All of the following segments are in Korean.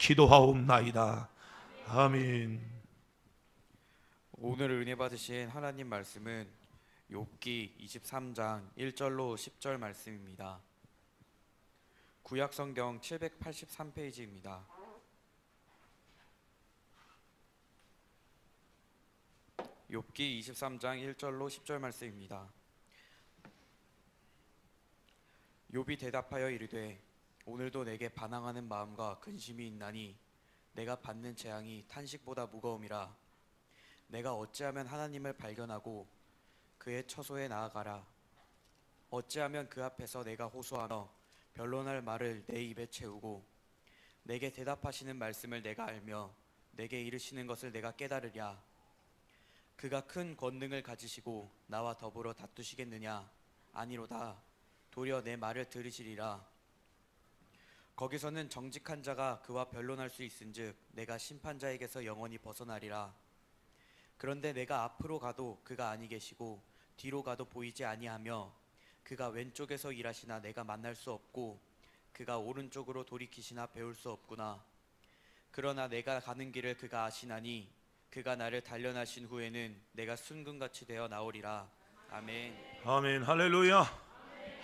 기도하옵나이다. 아멘. 오늘 은혜 받으신 하나님 말씀은 욥기 23장 1절로 10절 말씀입니다. 구약 성경 783페이지입니다. 욥기 23장 1절로 10절 말씀입니다. 욥이 대답하여 이르되 오늘도 내게 반항하는 마음과 근심이 있나니 내가 받는 재앙이 탄식보다 무거움이라. 내가 어찌하면 하나님을 발견하고 그의 처소에 나아가라. 어찌하면 그 앞에서 내가 호소하며 변론할 말을 내 입에 채우고 내게 대답하시는 말씀을 내가 알며 내게 이르시는 것을 내가 깨달으랴. 그가 큰 권능을 가지시고 나와 더불어 다투시겠느냐? 아니로다. 도리어 내 말을 들으시리라. 거기서는 정직한 자가 그와 변론할 수 있은즉 내가 심판자에게서 영원히 벗어나리라. 그런데 내가 앞으로 가도 그가 아니 계시고 뒤로 가도 보이지 아니하며 그가 왼쪽에서 일하시나 내가 만날 수 없고 그가 오른쪽으로 돌이키시나 배울 수 없구나. 그러나 내가 가는 길을 그가 아시나니 그가 나를 단련하신 후에는 내가 순금같이 되어 나오리라. 아멘. 아멘. 할렐루야.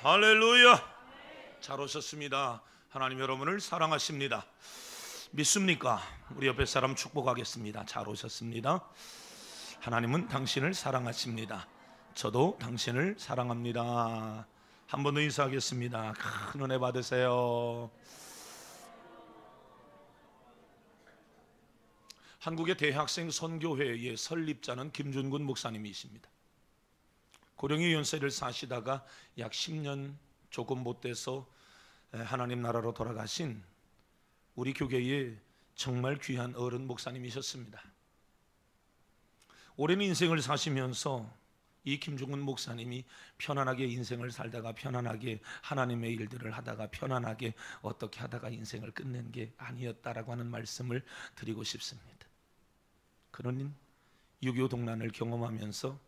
할렐루야. 잘 오셨습니다. 하나님 여러분을 사랑하십니다. 믿습니까? 우리 옆에 사람 축복하겠습니다. 잘 오셨습니다. 하나님은 당신을 사랑하십니다. 저도 당신을 사랑합니다. 한 번 더 인사하겠습니다. 큰 은혜 받으세요. 한국의 대학생 선교회의 설립자는 김준군 목사님이십니다. 고령의 연세를 사시다가 약 10년 조금 못 돼서 하나님 나라로 돌아가신 우리 교계의 정말 귀한 어른 목사님이셨습니다. 오랜 인생을 사시면서 이 김종훈 목사님이 편안하게 인생을 살다가 편안하게 하나님의 일들을 하다가 편안하게 어떻게 하다가 인생을 끝낸 게 아니었다라고 하는 말씀을 드리고 싶습니다. 그는 6.25 동란을 경험하면서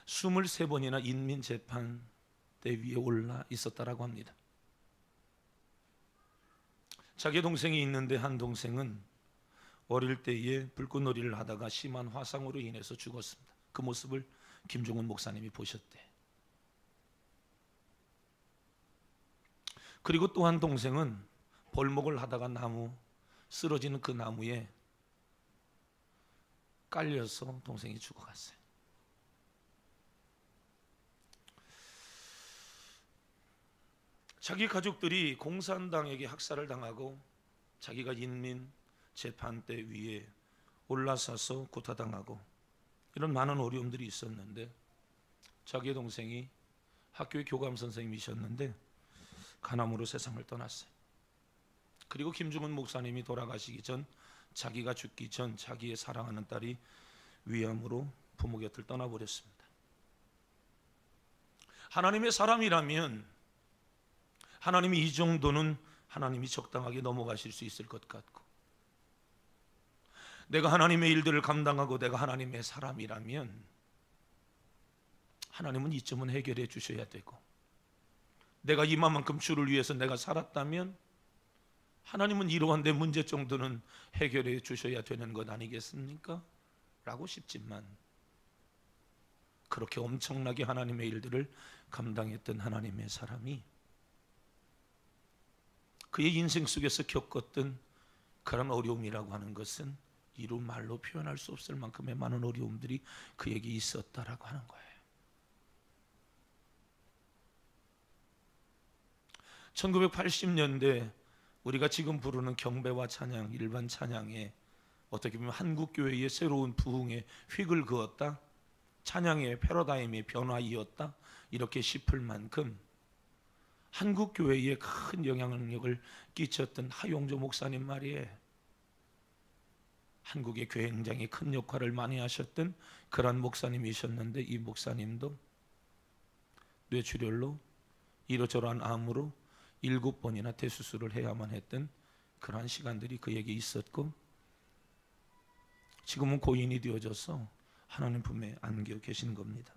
23번이나 인민재판대 위에 올라 있었다라고 합니다. 자기 동생이 있는데 한 동생은 어릴 때에 불꽃놀이를 하다가 심한 화상으로 인해서 죽었습니다. 그 모습을 김종훈 목사님이 보셨대. 그리고 또 한 동생은 벌목을 하다가 쓰러지는 그 나무에 깔려서 동생이 죽어갔어요. 자기 가족들이 공산당에게 학살을 당하고 자기가 인민 재판대 위에 올라서서 구타당하고 이런 많은 어려움들이 있었는데 자기 동생이 학교의 교감 선생님이셨는데 간암으로 세상을 떠났어요. 그리고 김중훈 목사님이 돌아가시기 전 자기가 죽기 전 자기의 사랑하는 딸이 위암으로 부모 곁을 떠나버렸습니다. 하나님의 사람이라면 하나님이 이 정도는 하나님이 적당하게 넘어가실 수 있을 것 같고, 내가 하나님의 일들을 감당하고 내가 하나님의 사람이라면 하나님은 이점은 해결해 주셔야 되고, 내가 이만큼 주를 위해서 내가 살았다면 하나님은 이러한 내 문제 정도는 해결해 주셔야 되는 것 아니겠습니까? 라고 싶지만 그렇게 엄청나게 하나님의 일들을 감당했던 하나님의 사람이 그의 인생 속에서 겪었던 그런 어려움이라고 하는 것은 이루 말로 표현할 수 없을 만큼의 많은 어려움들이 그에게 있었다라고 하는 거예요. 1980년대 우리가 지금 부르는 경배와 찬양, 일반 찬양에 어떻게 보면 한국교회의 새로운 부흥에 휙을 그었다, 찬양의 패러다임의 변화이었다, 이렇게 싶을 만큼 한국교회에 큰 영향력을 끼쳤던 하용조 목사님 말이에요. 한국에 굉장히 큰 역할을 많이 하셨던 그런 목사님이셨는데, 이 목사님도 뇌출혈로 이러저러한 암으로 7번이나 대수술을 해야만 했던 그러한 시간들이 그에게 있었고, 지금은 고인이 되어져서 하나님 품에 안겨 계신 겁니다.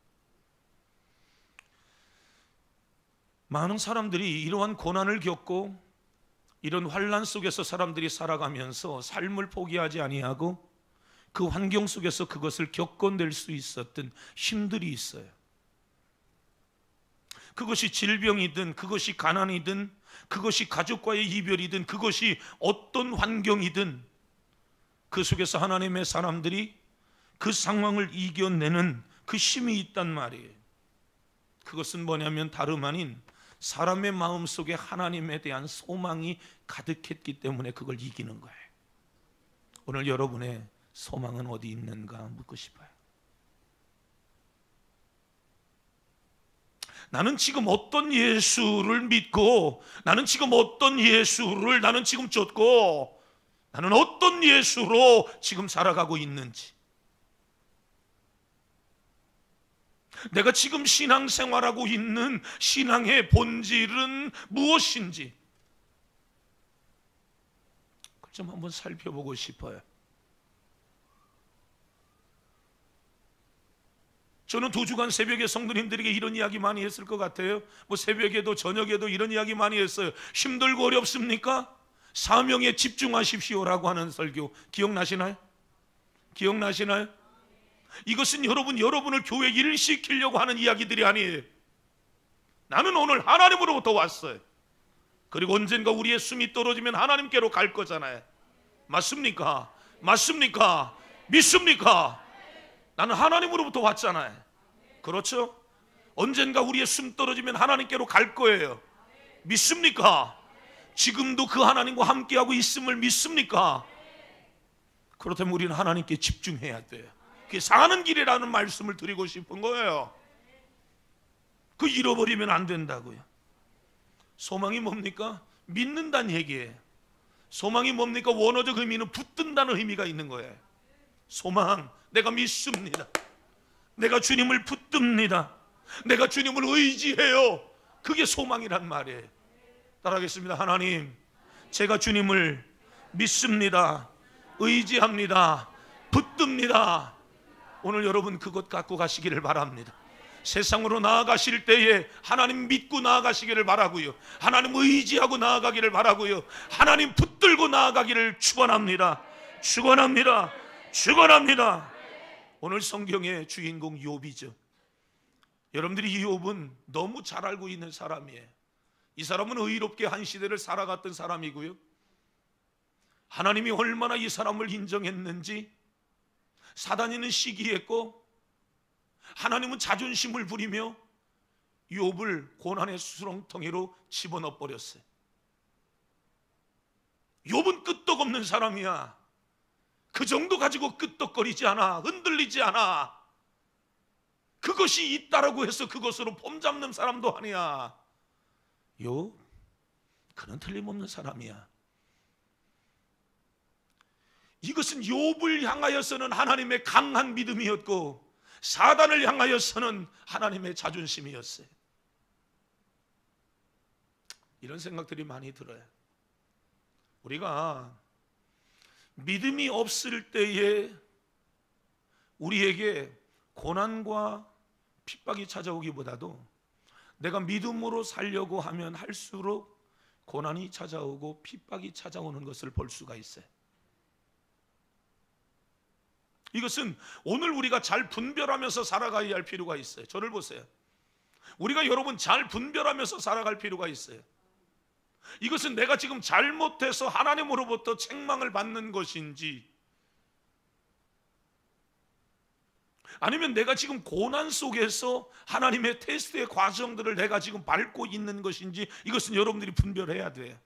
많은 사람들이 이러한 고난을 겪고 이런 환난 속에서 사람들이 살아가면서 삶을 포기하지 아니하고 그 환경 속에서 그것을 겪어낼 수 있었던 힘들이 있어요. 그것이 질병이든 그것이 가난이든 그것이 가족과의 이별이든 그것이 어떤 환경이든 그 속에서 하나님의 사람들이 그 상황을 이겨내는 그 힘이 있단 말이에요. 그것은 뭐냐면 다름 아닌 사람의 마음 속에 하나님에 대한 소망이 가득했기 때문에 그걸 이기는 거예요. 오늘 여러분의 소망은 어디 있는가 묻고 싶어요. 나는 지금 어떤 예수를 믿고, 나는 지금 어떤 예수를 나는 지금 쫓고, 나는 어떤 예수로 지금 살아가고 있는지, 내가 지금 신앙생활하고 있는 신앙의 본질은 무엇인지 그걸 좀 한번 살펴보고 싶어요. 저는 2주간 새벽에 성도님들에게 이런 이야기 많이 했을 것 같아요. 뭐 새벽에도 저녁에도 이런 이야기 많이 했어요. 힘들고 어렵습니까? 사명에 집중하십시오라고 하는 설교 기억나시나요? 기억나시나요? 이것은 여러분을 교회에 일시키려고 하는 이야기들이 아니에요. 나는 오늘 하나님으로부터 왔어요. 그리고 언젠가 우리의 숨이 떨어지면 하나님께로 갈 거잖아요. 맞습니까? 맞습니까? 믿습니까? 나는 하나님으로부터 왔잖아요. 그렇죠? 언젠가 우리의 숨 떨어지면 하나님께로 갈 거예요. 믿습니까? 지금도 그 하나님과 함께하고 있음을 믿습니까? 그렇다면 우리는 하나님께 집중해야 돼요. 그게 사는 길이라는 말씀을 드리고 싶은 거예요. 그 잃어버리면 안 된다고요. 소망이 뭡니까? 믿는다는 얘기예요. 소망이 뭡니까? 원어적 의미는 붙든다는 의미가 있는 거예요. 소망, 내가 믿습니다. 내가 주님을 붙듭니다. 내가 주님을 의지해요. 그게 소망이란 말이에요. 따라하겠습니다. 하나님, 제가 주님을 믿습니다. 의지합니다. 붙듭니다. 오늘 여러분 그것 갖고 가시기를 바랍니다. 세상으로 나아가실 때에 하나님 믿고 나아가시기를 바라고요. 하나님 의지하고 나아가기를 바라고요. 하나님 붙들고 나아가기를 축원합니다. 축원합니다. 축원합니다. 오늘 성경의 주인공 욥이죠. 여러분들이 이 욥은 너무 잘 알고 있는 사람이에요. 이 사람은 의롭게 한 시대를 살아갔던 사람이고요. 하나님이 얼마나 이 사람을 인정했는지 사단이는 시기했고 하나님은 자존심을 부리며 욥을 고난의 수렁텅이로 집어넣어 버렸어요. 욥은 끄떡없는 사람이야. 그 정도 가지고 끄떡거리지 않아. 흔들리지 않아. 그것이 있다라고 해서 그것으로 폼잡는 사람도 아니야. 욥, 그는 틀림없는 사람이야. 이것은 욥을 향하여서는 하나님의 강한 믿음이었고 사단을 향하여서는 하나님의 자존심이었어요. 이런 생각들이 많이 들어요. 우리가 믿음이 없을 때에 우리에게 고난과 핍박이 찾아오기보다도 내가 믿음으로 살려고 하면 할수록 고난이 찾아오고 핍박이 찾아오는 것을 볼 수가 있어요. 이것은 오늘 우리가 잘 분별하면서 살아가야 할 필요가 있어요. 저를 보세요. 우리가 여러분 잘 분별하면서 살아갈 필요가 있어요. 이것은 내가 지금 잘못해서 하나님으로부터 책망을 받는 것인지 아니면 내가 지금 고난 속에서 하나님의 테스트의 과정들을 내가 지금 밟고 있는 것인지 이것은 여러분들이 분별해야 돼요.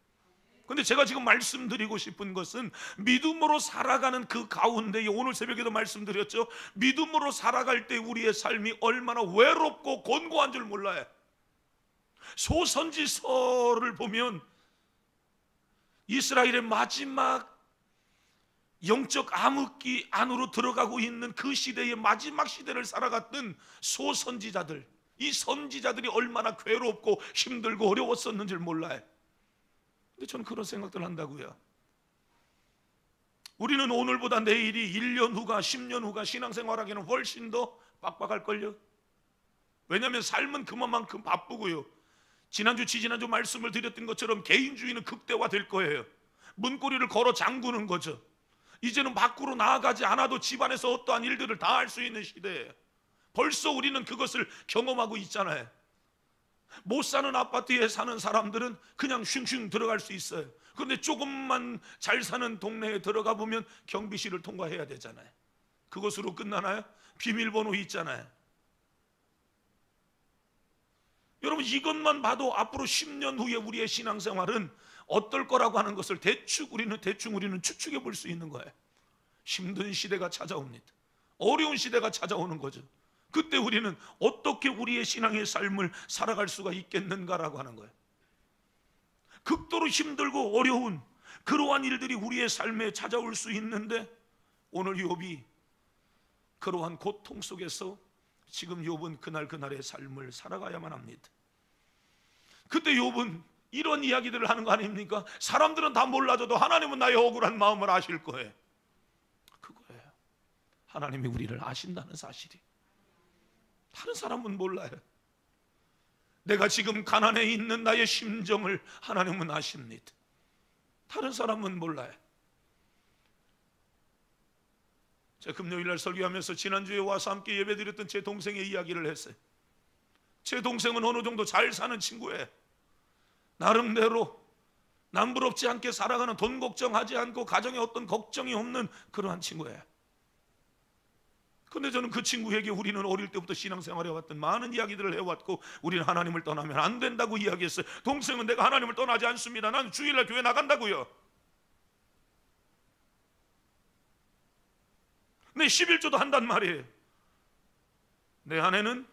근데 제가 지금 말씀드리고 싶은 것은 믿음으로 살아가는 그 가운데 오늘 새벽에도 말씀드렸죠. 믿음으로 살아갈 때 우리의 삶이 얼마나 외롭고 곤고한 줄 몰라요. 소선지서를 보면 이스라엘의 마지막 영적 암흑기 안으로 들어가고 있는 그 시대의 마지막 시대를 살아갔던 소선지자들, 이 선지자들이 얼마나 괴롭고 힘들고 어려웠었는지 몰라요. 근데 저는 그런 생각들 한다고요. 우리는 오늘보다 내일이 1년 후가 10년 후가 신앙생활하기는 훨씬 더 빡빡할걸요. 왜냐하면 삶은 그만큼 바쁘고요. 지난주 지지난주 말씀을 드렸던 것처럼 개인주의는 극대화될 거예요. 문고리를 걸어 잠그는 거죠. 이제는 밖으로 나아가지 않아도 집안에서 어떠한 일들을 다 할 수 있는 시대예요. 벌써 우리는 그것을 경험하고 있잖아요. 못 사는 아파트에 사는 사람들은 그냥 슝슝 들어갈 수 있어요. 그런데 조금만 잘 사는 동네에 들어가 보면 경비실을 통과해야 되잖아요. 그것으로 끝나나요? 비밀번호 있잖아요. 여러분, 이것만 봐도 앞으로 10년 후에 우리의 신앙생활은 어떨 거라고 하는 것을 대충 우리는 추측해 볼 수 있는 거예요. 힘든 시대가 찾아옵니다. 어려운 시대가 찾아오는 거죠. 그때 우리는 어떻게 우리의 신앙의 삶을 살아갈 수가 있겠는가라고 하는 거예요. 극도로 힘들고 어려운 그러한 일들이 우리의 삶에 찾아올 수 있는데, 오늘 욥이 그러한 고통 속에서 지금 욥은 그날의 삶을 살아가야만 합니다. 그때 욥은 이런 이야기들을 하는 거 아닙니까? 사람들은 다 몰라줘도 하나님은 나의 억울한 마음을 아실 거예요. 그거예요. 하나님이 우리를 아신다는 사실이. 다른 사람은 몰라요. 내가 지금 가난해 있는 나의 심정을 하나님은 아십니다. 다른 사람은 몰라요. 제가 금요일날 설교하면서 지난주에 와서 함께 예배드렸던 제 동생의 이야기를 했어요. 제 동생은 어느 정도 잘 사는 친구예요. 나름대로 남부럽지 않게 살아가는, 돈 걱정하지 않고 가정에 어떤 걱정이 없는 그러한 친구예요. 그런데 저는 그 친구에게 우리는 어릴 때부터 신앙생활을 해왔던 많은 이야기들을 해왔고, 우리는 하나님을 떠나면 안 된다고 이야기했어요. 동생은 내가 하나님을 떠나지 않습니다. 나는 주일날 교회 나간다고요. 내 11조도 한단 말이에요. 내 아내는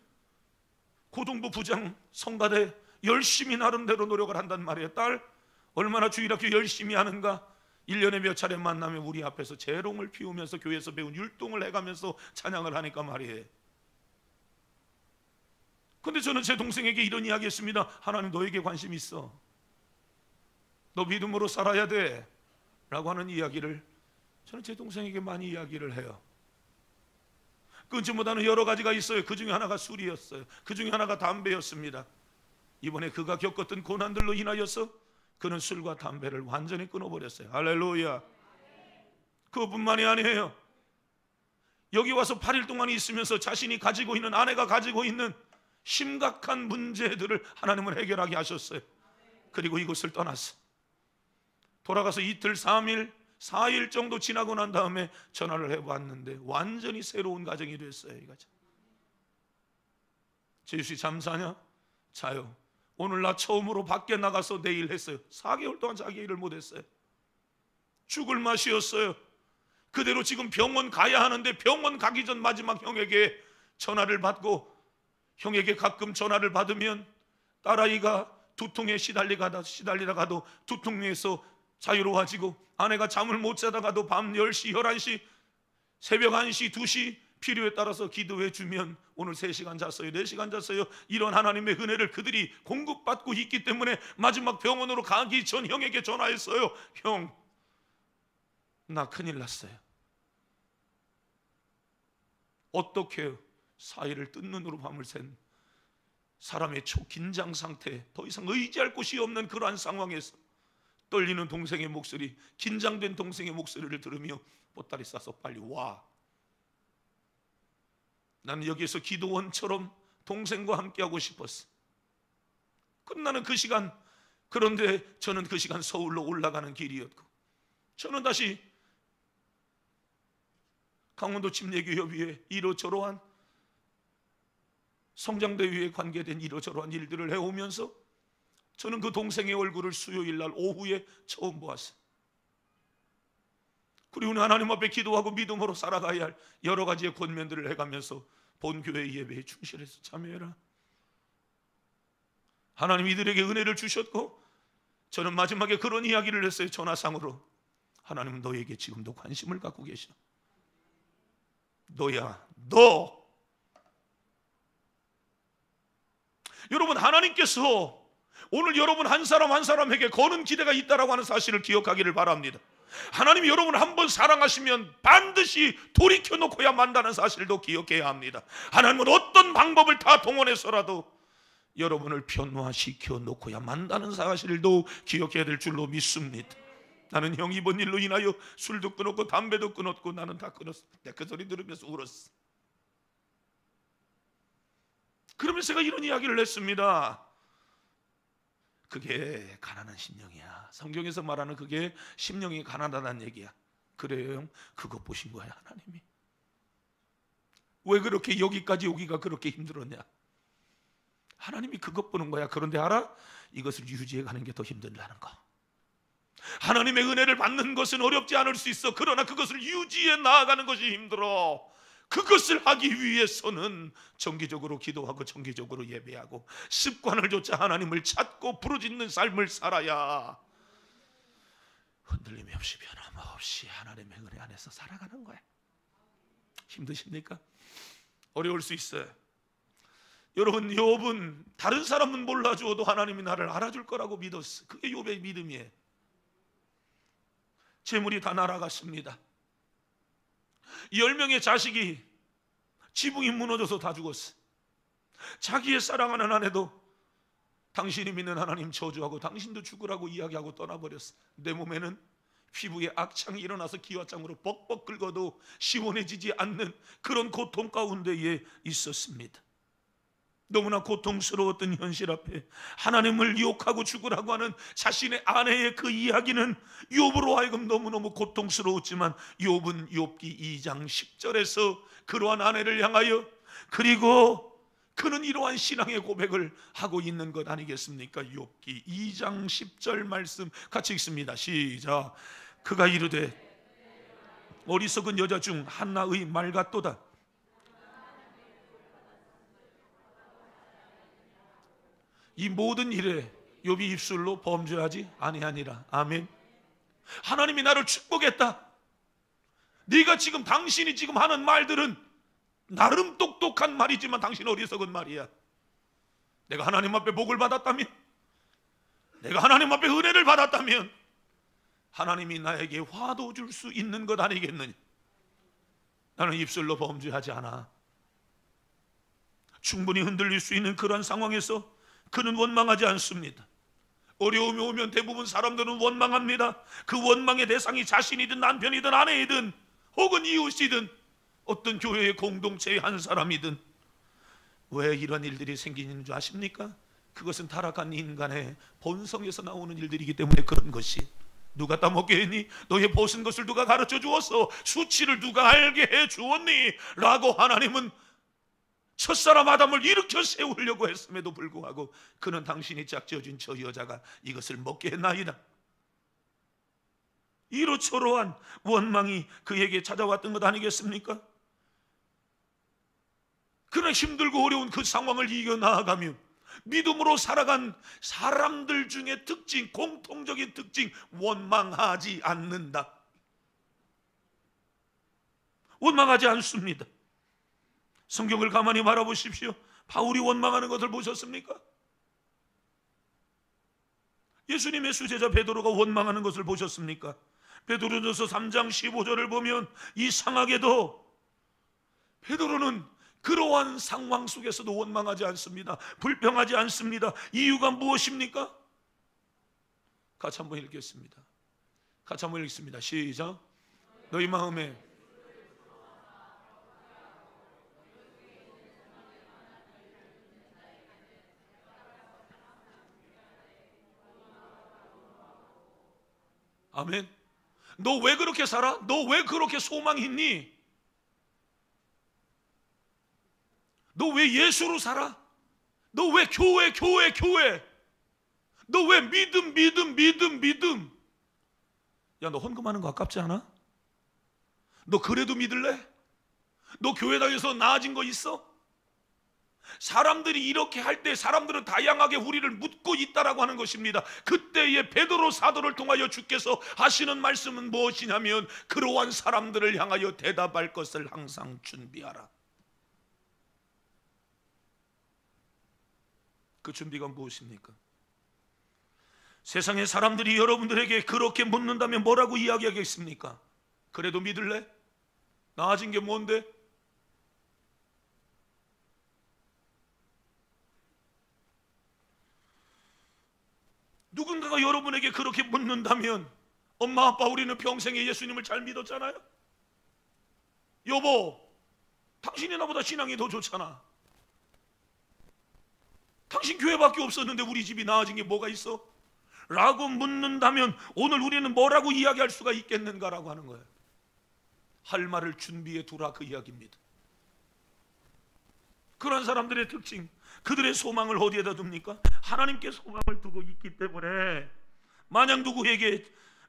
고등부 부장 성가대 열심히 나름대로 노력을 한단 말이에요. 딸 얼마나 주일학교 열심히 하는가. 1년에 몇 차례 만나면 우리 앞에서 재롱을 피우면서 교회에서 배운 율동을 해가면서 찬양을 하니까 말이에요. 근데 저는 제 동생에게 이런 이야기 했습니다. 하나님 너에게 관심 있어. 너 믿음으로 살아야 돼 라고 하는 이야기를 저는 제 동생에게 많이 이야기를 해요. 끊지 못하는 여러 가지가 있어요. 그 중에 하나가 술이었어요. 그 중에 하나가 담배였습니다. 이번에 그가 겪었던 고난들로 인하여서 그는 술과 담배를 완전히 끊어버렸어요. 할렐루야. 그것뿐만이 아니에요. 여기 와서 8일 동안 있으면서 자신이 가지고 있는, 아내가 가지고 있는 심각한 문제들을 하나님은 해결하게 하셨어요. 그리고 이곳을 떠났어. 돌아가서 이틀, 3일, 4일 정도 지나고 난 다음에 전화를 해봤는데 완전히 새로운 가정이 됐어요. 이 가정. 제수씨 잠사냐? 자요. 오늘 나 처음으로 밖에 나가서 내일 했어요. 4개월 동안 자기 일을 못했어요. 죽을 맛이었어요. 그대로 지금 병원 가야 하는데 병원 가기 전 마지막 형에게 전화를 받고, 형에게 가끔 전화를 받으면 딸아이가 두통에 시달리다가도 두통에서 자유로워지고, 아내가 잠을 못 자다가도 밤 10시, 11시, 새벽 1시, 2시 필요에 따라서 기도해 주면 오늘 3시간 잤어요, 4시간 잤어요. 이런 하나님의 은혜를 그들이 공급받고 있기 때문에 마지막 병원으로 가기 전 형에게 전화했어요. 형, 나 큰일 났어요. 어떻게 4일을 뜬 눈으로 밤을 샌 사람의 초긴장 상태, 더 이상 의지할 곳이 없는 그러한 상황에서 떨리는 동생의 목소리, 긴장된 동생의 목소리를 들으며 보따리 싸서 빨리 와. 나는 여기에서 기도원처럼 동생과 함께하고 싶었어. 끝나는 그 시간, 그런데 저는 그 시간 서울로 올라가는 길이었고, 저는 다시 강원도 침례교협의회 이러저러한 성장대회에 관계된 이러저러한 일들을 해오면서 저는 그 동생의 얼굴을 수요일 날 오후에 처음 보았어요. 그리고 하나님 앞에 기도하고 믿음으로 살아가야 할 여러 가지의 권면들을 해가면서 본교회 예배에 충실해서 참여해라. 하나님 이들에게 은혜를 주셨고, 저는 마지막에 그런 이야기를 했어요. 전화상으로. 하나님은 너에게 지금도 관심을 갖고 계셔. 너야, 너. 여러분, 하나님께서 오늘 여러분 한 사람 한 사람에게 거는 기대가 있다라고 하는 사실을 기억하기를 바랍니다. 하나님이 여러분을 한번 사랑하시면 반드시 돌이켜놓고야 만다는 사실도 기억해야 합니다. 하나님은 어떤 방법을 다 동원해서라도 여러분을 변화시켜 놓고야 만다는 사실을 더욱 기억해야 될 줄로 믿습니다. 나는 형 이번 일로 인하여 술도 끊었고 담배도 끊었고 나는 다 끊었어. 내가 그 소리 들으면서 울었어. 그러면서 제가 이런 이야기를 했습니다. 그게 가난한 심령이야. 성경에서 말하는 그게 심령이 가난하다는 얘기야. 그래요 형? 그거 보신 거야 하나님이. 왜 그렇게 여기까지 오기가 그렇게 힘들었냐? 하나님이 그것 보는 거야. 그런데 알아? 이것을 유지해 가는 게 더 힘들다는 거. 하나님의 은혜를 받는 것은 어렵지 않을 수 있어. 그러나 그것을 유지해 나아가는 것이 힘들어. 그것을 하기 위해서는 정기적으로 기도하고 정기적으로 예배하고 습관을 조차 하나님을 찾고 부르짖는 삶을 살아야 흔들림이 없이 변함 없이 하나님의 은혜 안에서 살아가는 거야. 힘드십니까? 어려울 수 있어요. 여러분, 욥은 다른 사람은 몰라주어도 하나님이 나를 알아줄 거라고 믿었어. 그게 욥의 믿음이에요. 재물이 다 날아갔습니다. 10명의 자식이 지붕이 무너져서 다 죽었어. 자기의 사랑하는 아내도 당신이 믿는 하나님 저주하고 당신도 죽으라고 이야기하고 떠나버렸어. 내 몸에는 피부에 악창이 일어나서 기와장으로 벅벅 긁어도 시원해지지 않는 그런 고통 가운데에 있었습니다. 너무나 고통스러웠던 현실 앞에 하나님을 욕하고 죽으라고 하는 자신의 아내의 그 이야기는 욥으로 하여금 너무너무 고통스러웠지만 욥은 욥기 2장 10절에서 그러한 아내를 향하여 그리고 그는 이러한 신앙의 고백을 하고 있는 것 아니겠습니까? 욥기 2장 10절 말씀 같이 읽습니다. 시작. 그가 이르되 어리석은 여자 중 한나의 말 같도다. 이 모든 일에 욥이 입술로 범죄하지 아니하니라. 아멘. 하나님이 나를 축복했다. 네가 지금 당신이 지금 하는 말들은 나름 똑똑한 말이지만 당신 어리석은 말이야. 내가 하나님 앞에 복을 받았다면, 내가 하나님 앞에 은혜를 받았다면 하나님이 나에게 화도 줄 수 있는 것 아니겠느냐. 나는 입술로 범죄하지 않아. 충분히 흔들릴 수 있는 그런 상황에서 그는 원망하지 않습니다. 어려움이 오면 대부분 사람들은 원망합니다. 그 원망의 대상이 자신이든 남편이든 아내이든 혹은 이웃이든 어떤 교회의 공동체의 한 사람이든. 왜 이런 일들이 생기는 줄 아십니까? 그것은 타락한 인간의 본성에서 나오는 일들이기 때문에 그런 것이. 누가 따먹게 했니? 너의 벗은 것을 누가 가르쳐 주었어? 수치를 누가 알게 해 주었니? 라고 하나님은 첫사람 아담을 일으켜 세우려고 했음에도 불구하고 그는 당신이 짝지어준 저 여자가 이것을 먹게 했나이다. 이로초로한 원망이 그에게 찾아왔던 것 아니겠습니까? 그런 힘들고 어려운 그 상황을 이겨나가며 믿음으로 살아간 사람들 중에 특징, 공통적인 특징, 원망하지 않는다. 원망하지 않습니다. 성경을 가만히 바라보십시오. 바울이 원망하는 것을 보셨습니까? 예수님의 수제자 베드로가 원망하는 것을 보셨습니까? 베드로전서 3장 15절을 보면 이상하게도 베드로는 그러한 상황 속에서도 원망하지 않습니다. 불평하지 않습니다. 이유가 무엇입니까? 같이 한번 읽겠습니다. 같이 한번 읽습니다. 시작. 너희 마음에 아멘. 너 왜 그렇게 살아? 너 왜 그렇게 소망이 있니? 너 왜 예수로 살아? 너 왜 교회? 너 왜 믿음? 야, 너 헌금하는 거 아깝지 않아? 너 그래도 믿을래? 너 교회 다녀서 나아진 거 있어? 사람들이 이렇게 할 때 사람들은 다양하게 우리를 묻고 있다라고 하는 것입니다. 그때에 베드로 사도를 통하여 주께서 하시는 말씀은 무엇이냐면 그러한 사람들을 향하여 대답할 것을 항상 준비하라. 그 준비가 무엇입니까? 세상의 사람들이 여러분들에게 그렇게 묻는다면 뭐라고 이야기하겠습니까? 그래도 믿을래? 나아진 게 뭔데? 누군가가 여러분에게 그렇게 묻는다면, 엄마 아빠 우리는 평생에 예수님을 잘 믿었잖아요. 여보, 당신이 나보다 신앙이 더 좋잖아. 당신 교회밖에 없었는데 우리 집이 나아진 게 뭐가 있어? 라고 묻는다면 오늘 우리는 뭐라고 이야기할 수가 있겠는가라고 하는 거예요. 할 말을 준비해 두라, 그 이야기입니다. 그런 사람들의 특징, 그들의 소망을 어디에다 둡니까? 하나님께 소망을 두고 있기 때문에 만약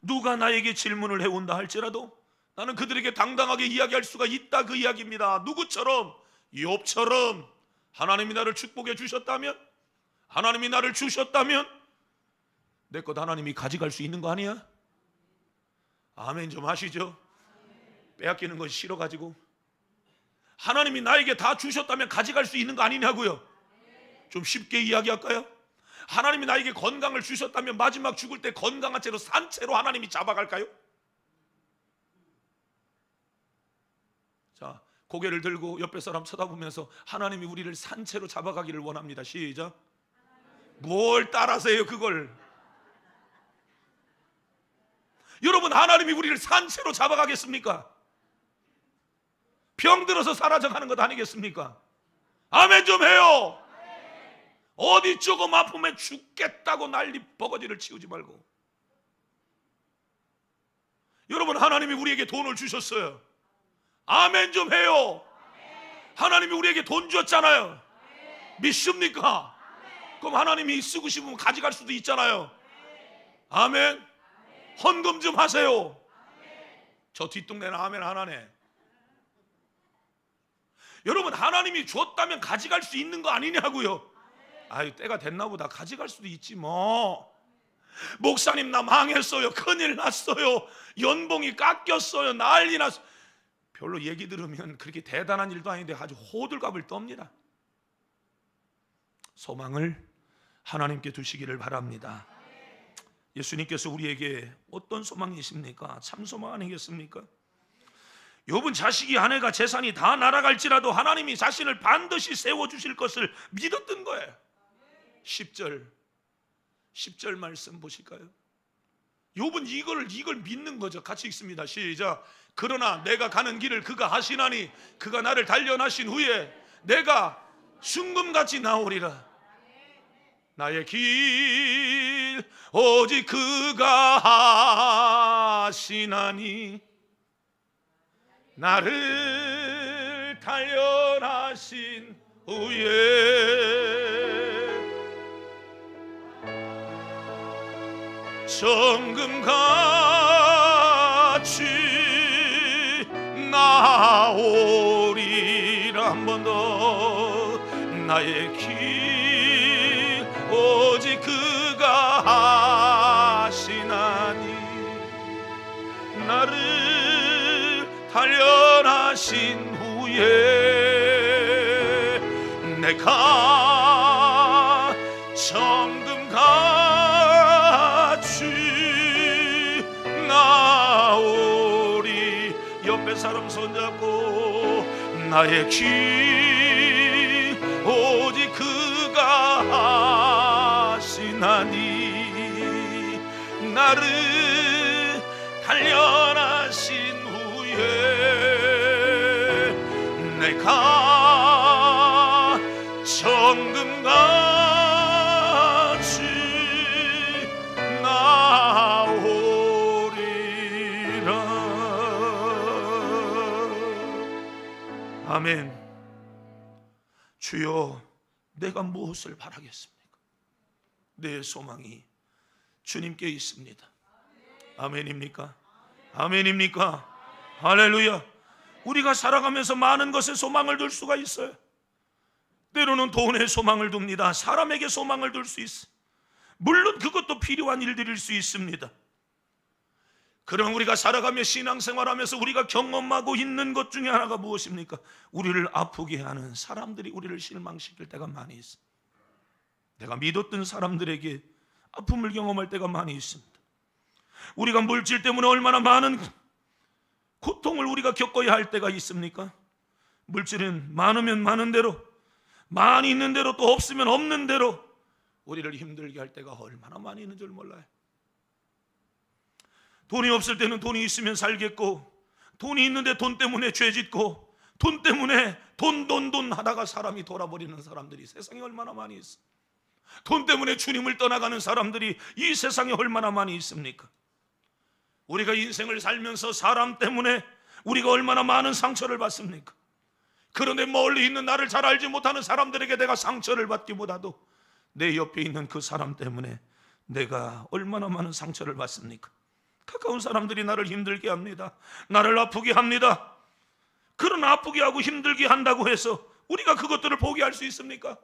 누가 나에게 질문을 해온다 할지라도 나는 그들에게 당당하게 이야기할 수가 있다, 그 이야기입니다. 누구처럼? 욥처럼 하나님이 나를 축복해 주셨다면, 하나님이 나를 주셨다면 내 것 하나님이 가져갈 수 있는 거 아니야? 아멘 좀 하시죠. 빼앗기는 건 싫어가지고 하나님이 나에게 다 주셨다면 가져갈 수 있는 거 아니냐고요. 좀 쉽게 이야기할까요? 하나님이 나에게 건강을 주셨다면 마지막 죽을 때 건강한 채로 산채로 하나님이 잡아갈까요? 자, 고개를 들고 옆에 사람 쳐다보면서 하나님이 우리를 산채로 잡아가기를 원합니다. 시작. 뭘 따라서요 그걸? 여러분, 하나님이 우리를 산채로 잡아가겠습니까? 병들어서 사라져가는 것 아니겠습니까? 아멘 좀 해요. 어디 조금 아프면 죽겠다고 난리 버거지를 치우지 말고. 여러분, 하나님이 우리에게 돈을 주셨어요. 아멘 좀 해요. 하나님이 우리에게 돈 주었잖아요. 믿습니까? 그럼 하나님이 쓰고 싶으면 가져갈 수도 있잖아요. 아멘. 헌금 좀 하세요. 저 뒷동네는 아멘 하나네. 여러분, 하나님이 줬다면 가져갈 수 있는 거 아니냐고요. 아유, 때가 됐나 보다. 가져갈 수도 있지 뭐. 목사님 나 망했어요. 큰일 났어요. 연봉이 깎였어요. 난리 났어요. 별로 얘기 들으면 그렇게 대단한 일도 아닌데 아주 호들갑을 떱니다. 소망을 하나님께 두시기를 바랍니다. 예수님께서 우리에게 어떤 소망이십니까? 참 소망 아니겠습니까? 욥은 자식이 아내가 재산이 다 날아갈지라도 하나님이 자신을 반드시 세워주실 것을 믿었던 거예요. 10절 말씀 보실까요? 욥은 이걸 믿는 거죠. 같이 읽습니다. 시작. 그러나 내가 가는 길을 그가 하시나니 그가 나를 단련하신 후에 내가 순금같이 나오리라. 나의 길 오직 그가 하시나니 나를 단련하신 후에 정금같이 나오리라. 한 번 더. 나의 길 오직 그가 하시나니 나를 단련하신 후에 내가 정금같이 나오리. 옆에 사람 손잡고 나의 길 오직 그가 하시나니 나를 단련하신 후에 내가 정금같이 나오리라. 아멘. 주여, 내가 무엇을 바라겠습니까? 내 소망이 주님께 있습니다. 아멘입니까? 아멘입니까? 할렐루야. 우리가 살아가면서 많은 것에 소망을 둘 수가 있어요. 때로는 돈에 소망을 둡니다. 사람에게 소망을 둘 수 있어요. 물론 그것도 필요한 일들일 수 있습니다. 그럼 우리가 살아가며 신앙생활하면서 우리가 경험하고 있는 것 중에 하나가 무엇입니까? 우리를 아프게 하는 사람들이 우리를 실망시킬 때가 많이 있어요. 내가 믿었던 사람들에게 아픔을 경험할 때가 많이 있습니다. 우리가 물질 때문에 얼마나 많은 고통을 우리가 겪어야 할 때가 있습니까? 물질은 많으면 많은 대로, 많이 있는 대로, 또 없으면 없는 대로 우리를 힘들게 할 때가 얼마나 많이 있는 줄 몰라요. 돈이 없을 때는 돈이 있으면 살겠고, 돈이 있는데 돈 때문에 죄 짓고, 돈 때문에 돈 하다가 사람이 돌아버리는 사람들이 세상에 얼마나 많이 있어. 돈 때문에 주님을 떠나가는 사람들이 이 세상에 얼마나 많이 있습니까? 우리가 인생을 살면서 사람 때문에 우리가 얼마나 많은 상처를 받습니까? 그런데 멀리 있는 나를 잘 알지 못하는 사람들에게 내가 상처를 받기보다도 내 옆에 있는 그 사람 때문에 내가 얼마나 많은 상처를 받습니까? 가까운 사람들이 나를 힘들게 합니다. 나를 아프게 합니다. 그러나 아프게 하고 힘들게 한다고 해서 우리가 그것들을 포기할 수 있습니까?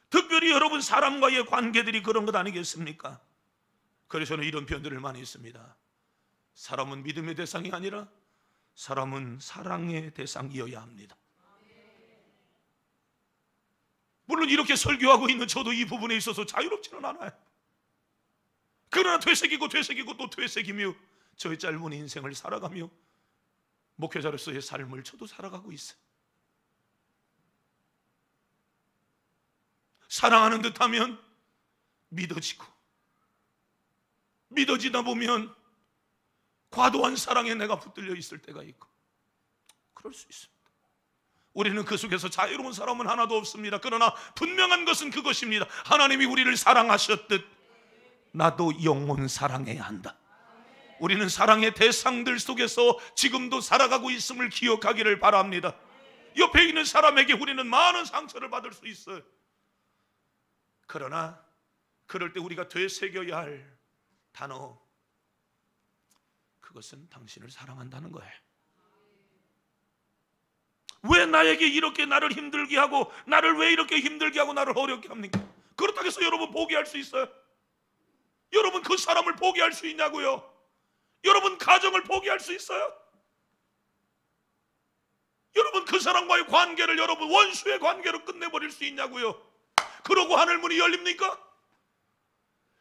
특별히 여러분 사람과의 관계들이 그런 것 아니겠습니까? 그래서 저는 이런 표현들을 많이 했습니다. 사람은 믿음의 대상이 아니라 사람은 사랑의 대상이어야 합니다. 물론 이렇게 설교하고 있는 저도 이 부분에 있어서 자유롭지는 않아요. 그러나 되새기고 또 되새기며 저의 짧은 인생을 살아가며 목회자로서의 삶을 저도 살아가고 있어요. 사랑하는 듯하면 믿어지고, 믿어지다 보면 과도한 사랑에 내가 붙들려 있을 때가 있고, 그럴 수 있습니다. 우리는 그 속에서 자유로운 사람은 하나도 없습니다. 그러나 분명한 것은 그것입니다. 하나님이 우리를 사랑하셨듯 나도 영혼 사랑해야 한다. 우리는 사랑의 대상들 속에서 지금도 살아가고 있음을 기억하기를 바랍니다. 옆에 있는 사람에게 우리는 많은 상처를 받을 수 있어요. 그러나 그럴 때 우리가 되새겨야 할 단어, 그것은 당신을 사랑한다는 거예요. 왜 나에게 이렇게 나를 힘들게 하고, 나를 왜 이렇게 힘들게 하고 나를 어렵게 합니까? 그렇다고 해서 여러분 포기할 수 있어요? 여러분 그 사람을 포기할 수 있냐고요? 여러분 가정을 포기할 수 있어요? 여러분 그 사람과의 관계를 여러분 원수의 관계로 끝내버릴 수 있냐고요? 그러고 하늘 문이 열립니까?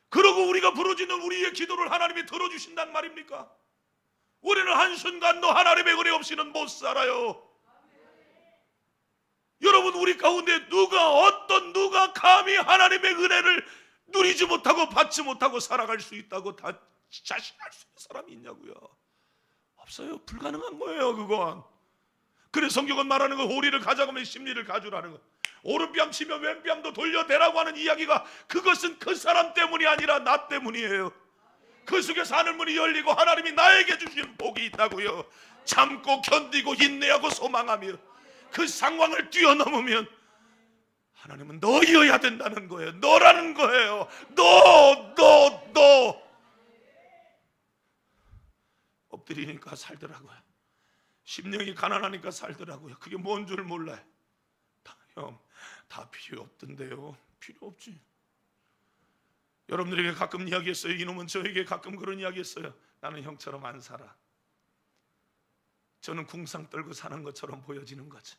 그러고 우리가 부르짖는 우리의 기도를 하나님이 들어주신단 말입니까? 우리는 한순간도 하나님의 은혜 없이는 못 살아요. 여러분 우리 가운데 누가 감히 하나님의 은혜를 누리지 못하고 받지 못하고 살아갈 수 있다고 다 자신할 수 있는 사람이 있냐고요? 없어요. 불가능한 거예요 그건. 그래서 성경은 말하는 거, 오리를 가져가면 심리를 가주라는 거, 오른뺨 치면 왼뺨도 돌려대라고 하는 이야기가, 그것은 그 사람 때문이 아니라 나 때문이에요. 그 속에서 하늘문이 열리고 하나님이 나에게 주신 복이 있다고요. 참고 견디고 인내하고 소망하며 그 상황을 뛰어넘으면 하나님은 너여야 된다는 거예요. 너라는 거예요. 너 엎드리니까 살더라고요. 심령이 가난하니까 살더라고요. 그게 뭔 줄 몰라요. 형, 다 필요 없던데요. 필요 없지. 여러분들에게 가끔 이야기했어요. 이놈은 저에게 가끔 그런 이야기했어요. 나는 형처럼 안 살아. 저는 궁상 떨고 사는 것처럼 보여지는 거지.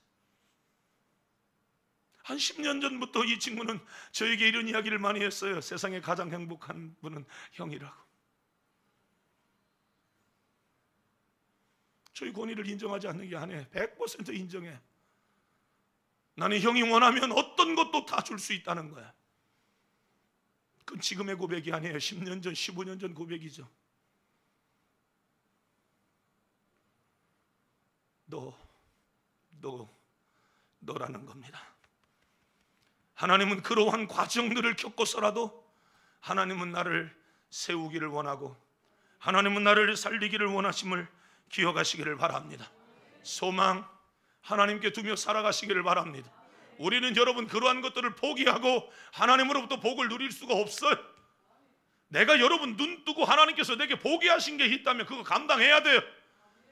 한 10년 전부터 이 친구는 저에게 이런 이야기를 많이 했어요. 세상에 가장 행복한 분은 형이라고. 저희 권위를 인정하지 않는 게 아니에요. 100% 인정해. 나는 형이 원하면 어떤 것도 다 줄 수 있다는 거야. 그건 지금의 고백이 아니에요. 10년 전, 15년 전 고백이죠. 너라는 겁니다. 하나님은 그러한 과정들을 겪고서라도 하나님은 나를 세우기를 원하고 하나님은 나를 살리기를 원하심을 기억하시기를 바랍니다. 소망 하나님께 두며 살아가시기를 바랍니다. 우리는 여러분 그러한 것들을 포기하고 하나님으로부터 복을 누릴 수가 없어요. 내가 여러분 눈 뜨고 하나님께서 내게 복이 하신 게 있다면 그거 감당해야 돼요.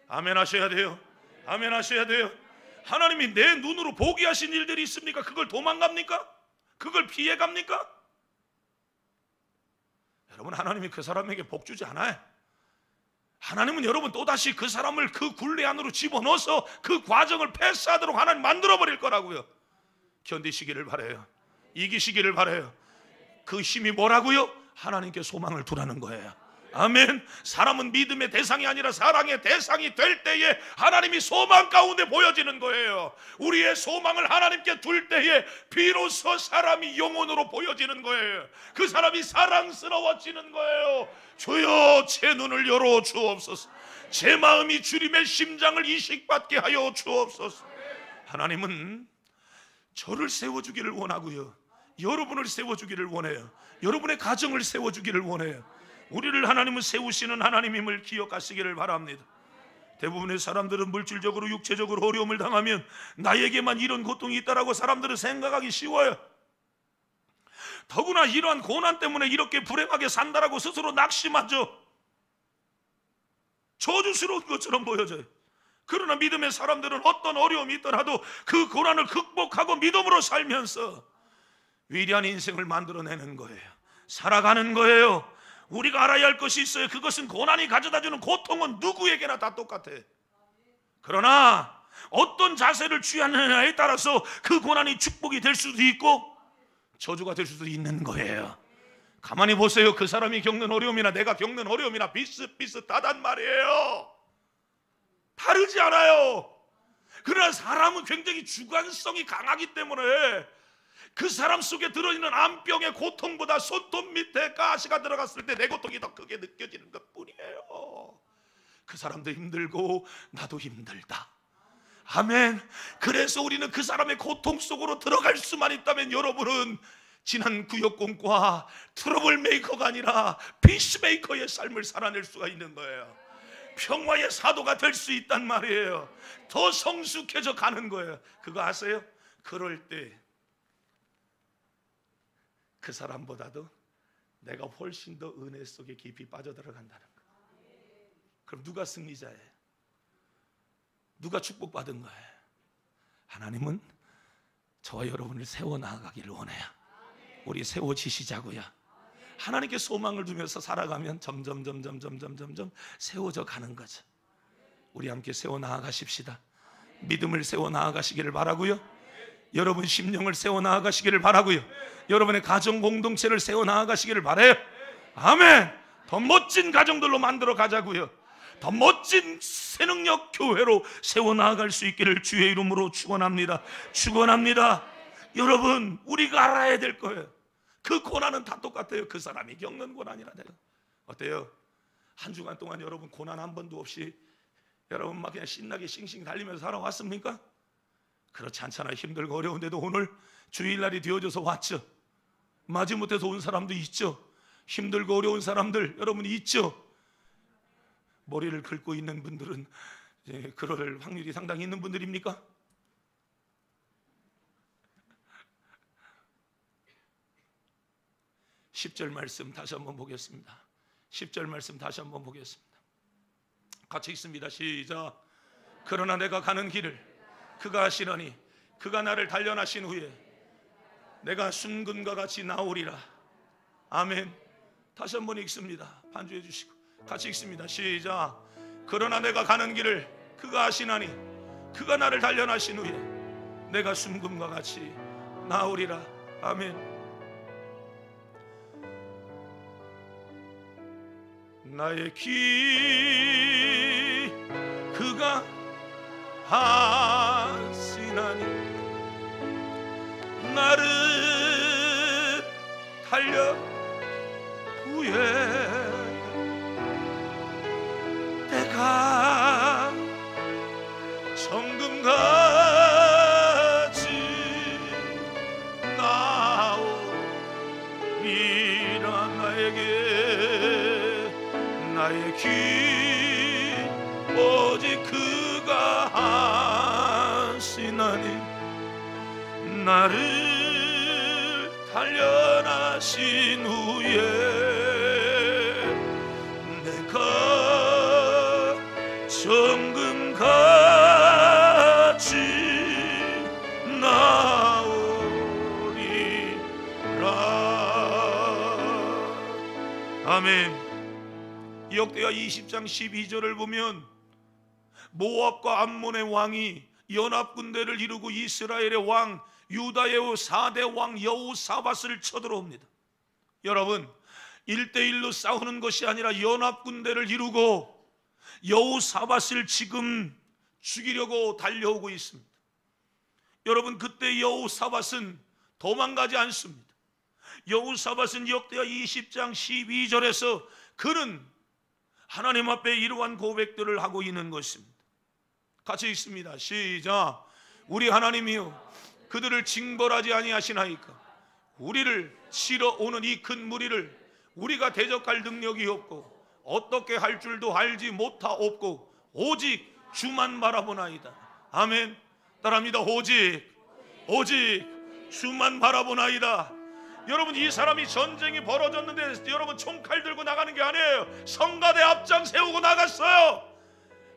아멘 하셔야 돼요. 아멘 하셔야 돼요. 하나님이 내 눈으로 복이 하신 일들이 있습니까? 그걸 도망갑니까? 그걸 피해갑니까? 여러분 하나님이 그 사람에게 복 주지 않아요. 하나님은 여러분 또다시 그 사람을 그 굴레 안으로 집어넣어서 그 과정을 패스하도록 하나님 만들어버릴 거라고요. 견디시기를 바라요. 이기시기를 바라요. 그 힘이 뭐라고요? 하나님께 소망을 두라는 거예요. 아멘. 사람은 믿음의 대상이 아니라 사랑의 대상이 될 때에 하나님이 소망 가운데 보여지는 거예요. 우리의 소망을 하나님께 둘 때에 비로소 사람이 영혼으로 보여지는 거예요. 그 사람이 사랑스러워지는 거예요. 주여, 제 눈을 열어 주옵소서. 제 마음이 주님의 심장을 이식받게 하여 주옵소서. 하나님은 저를 세워주기를 원하고요, 여러분을 세워주기를 원해요. 여러분의 가정을 세워주기를 원해요. 우리를 하나님은 세우시는 하나님임을 기억하시기를 바랍니다. 대부분의 사람들은 물질적으로 육체적으로 어려움을 당하면 나에게만 이런 고통이 있다라고 사람들은 생각하기 쉬워요. 더구나 이러한 고난 때문에 이렇게 불행하게 산다라고 스스로 낙심하죠. 저주스러운 것처럼 보여져요. 그러나 믿음의 사람들은 어떤 어려움이 있더라도 그 고난을 극복하고 믿음으로 살면서 위대한 인생을 만들어내는 거예요. 살아가는 거예요. 우리가 알아야 할 것이 있어요. 그것은 고난이 가져다주는 고통은 누구에게나 다 똑같아. 그러나 어떤 자세를 취하느냐에 따라서 그 고난이 축복이 될 수도 있고 저주가 될 수도 있는 거예요. 가만히 보세요. 그 사람이 겪는 어려움이나 내가 겪는 어려움이나 비슷비슷하단 말이에요. 다르지 않아요. 그러나 사람은 굉장히 주관성이 강하기 때문에 그 사람 속에 들어있는 암병의 고통보다 손톱 밑에 가시가 들어갔을 때 내 고통이 더 크게 느껴지는 것 뿐이에요. 그 사람도 힘들고 나도 힘들다. 아멘. 그래서 우리는 그 사람의 고통 속으로 들어갈 수만 있다면 여러분은 지난 구역공과 트러블 메이커가 아니라 피스메이커의 삶을 살아낼 수가 있는 거예요. 평화의 사도가 될 수 있단 말이에요. 더 성숙해져 가는 거예요. 그거 아세요? 그럴 때 그 사람보다도 내가 훨씬 더 은혜 속에 깊이 빠져들어간다는 거예요. 그럼 누가 승리자예요? 누가 축복받은 거예요? 하나님은 저와 여러분을 세워나가기를 원해요. 우리 세워지시자고요. 하나님께 소망을 두면서 살아가면 점점 세워져 가는 거죠. 우리 함께 세워나가십시다. 믿음을 세워나가시기를 바라고요, 여러분 심령을 세워나가시기를 바라고요, 여러분의 가정 공동체를 세워나가시기를 바라요. 아멘. 더 멋진 가정들로 만들어 가자고요, 더 멋진 새능력 교회로 세워나갈 수 있기를 주의 이름으로 축원합니다. 축원합니다. 여러분, 우리가 알아야 될 거예요. 그 고난은 다 똑같아요. 그 사람이 겪는 고난이라. 내가 어때요? 한 주간 동안 여러분 고난 한 번도 없이 여러분 막 그냥 신나게 싱싱 달리면서 살아왔습니까? 그렇지 않잖아요. 힘들고 어려운데도 오늘 주일날이 되어져서 왔죠. 마지못해서 온 사람도 있죠. 힘들고 어려운 사람들 여러분이 있죠. 머리를 긁고 있는 분들은 그럴 확률이 상당히 있는 분들입니까? (10절) 말씀 다시 한번 보겠습니다. 10절 말씀 다시 한번 보겠습니다. 같이 읽습니다. 시작. 그러나 내가 가는 길을 그가 아시려니 그가 나를 단련하신 후에 내가 순금과 같이 나오리라. 아멘. 다시 한번 읽습니다. 반주해 주시고 같이 읽습니다. 시작. 그러나 내가 가는 길을 그가 아시나니 그가 나를 단련하신 후에 내가 순금과 같이 나오리라. 아멘. 나의 길 그가 하시나니 나를 달려 후에 내가 정금같이 나오리라. 나의 길 오직 그가 하시나니 나를 단련하신 후에 내가 정금같이 나오리라. 아멘. 역대하 20장 12절을 보면 모압과 암몬의 왕이 연합군대를 이루고 이스라엘의 왕 유다의 4대 왕 여호사밧을 쳐들어옵니다. 여러분, 1대1로 싸우는 것이 아니라 연합군대를 이루고 여호사밧을 지금 죽이려고 달려오고 있습니다. 여러분, 그때 여호사밧은 도망가지 않습니다. 여호사밧은 역대하 20장 12절에서 그는 하나님 앞에 이러한 고백들을 하고 있는 것입니다. 같이 읽습니다. 시작. 우리 하나님이여, 그들을 징벌하지 아니하시나이까. 우리를 치러 오는 이 큰 무리를 우리가 대적할 능력이 없고 어떻게 할 줄도 알지 못하옵고 오직 주만 바라보나이다. 아멘. 따라합니다. 오직 주만 바라보나이다. 여러분, 이 사람이 전쟁이 벌어졌는데 여러분 총칼 들고 나가는 게 아니에요. 성가대 앞장 세우고 나갔어요.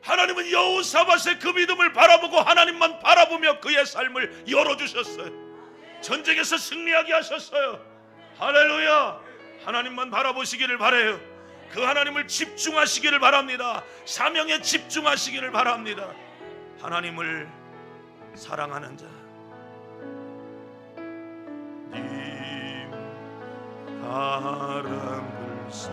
하나님은 여호사밧의 그 믿음을 바라보고 하나님만 바라보며 그의 삶을 열어주셨어요. 전쟁에서 승리하게 하셨어요. 할렐루야. 하나님만 바라보시기를 바라요. 그 하나님을 집중하시기를 바랍니다. 사명에 집중하시기를 바랍니다. 하나님을 사랑하는 자, 님 바람을 사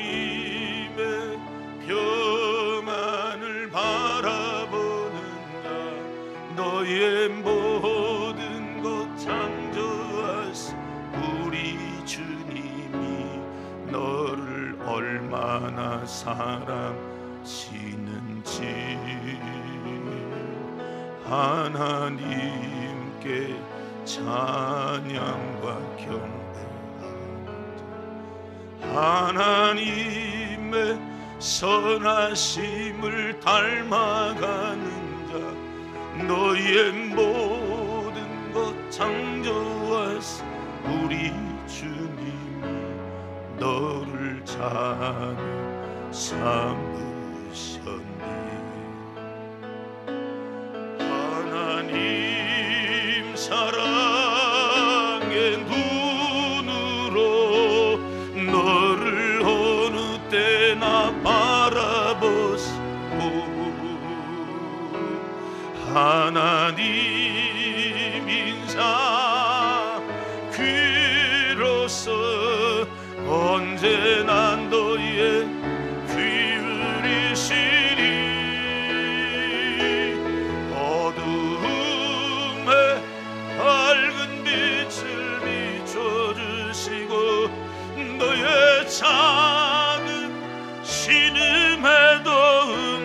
하나님의 평안을 바라보는 자, 너의 모든 것 창조하신 우리 주님이 너를 얼마나 사랑하시는지 하나님께 찬양과 경배하는 자, 하나님의 선하심을 닮아가는 자, 너의 모든 것 창조하신 우리 주님이 너를 자녀 삼으셨네. 하나님 사랑의 눈으로 너를 어느 때나 바라보시고 하나님 인사 귀로서 언제나 너의 귀울이시리. 어두움에 밝은 빛을 비춰주시고 너의 작은 신음에도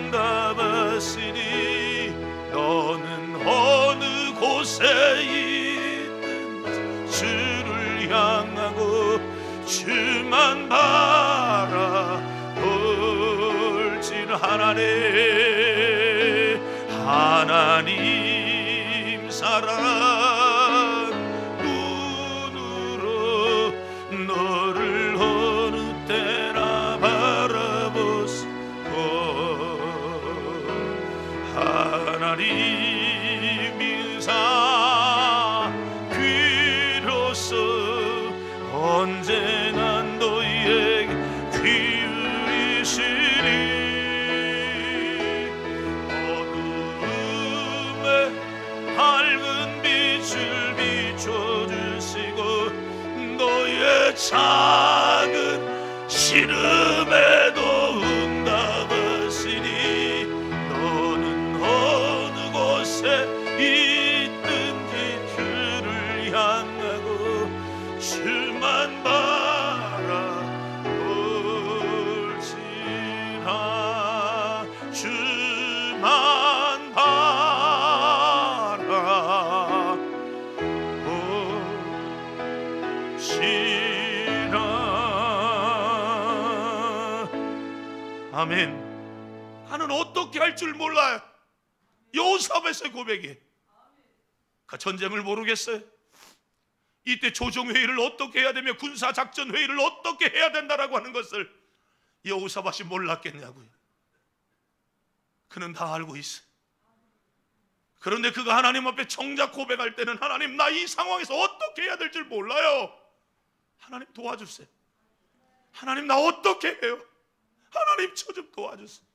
응답하시니 너는 어느 곳에 있든 주를 향하고 주만 바라볼지라. 하나님 사랑 눈으로 너를 어느 때나 바라보시고 하나님 인사 귀로서 언제나 너희에게 귀울이시리. 어두움에 밝은 빛을 비춰주시고 너의 작은 신음에도 응답하시니 너는 어느 곳에 있든지 주를 향하고 주만 바라볼지라. 주만 바라볼지라. 아멘. 나는 어떻게 할 줄 몰라요. 여호사밧의 고백이. 그 전쟁을 모르겠어요. 이때 조정회의를 어떻게 해야 되며 군사작전회의를 어떻게 해야 된다라고 하는 것을 여호사밧이 몰랐겠냐고요. 그는 다 알고 있어요. 그런데 그가 하나님 앞에 정작 고백할 때는 하나님, 나 이 상황에서 어떻게 해야 될 줄 몰라요. 하나님 도와주세요. 하나님, 나 어떻게 해요? 하나님, 저 좀 도와주세요.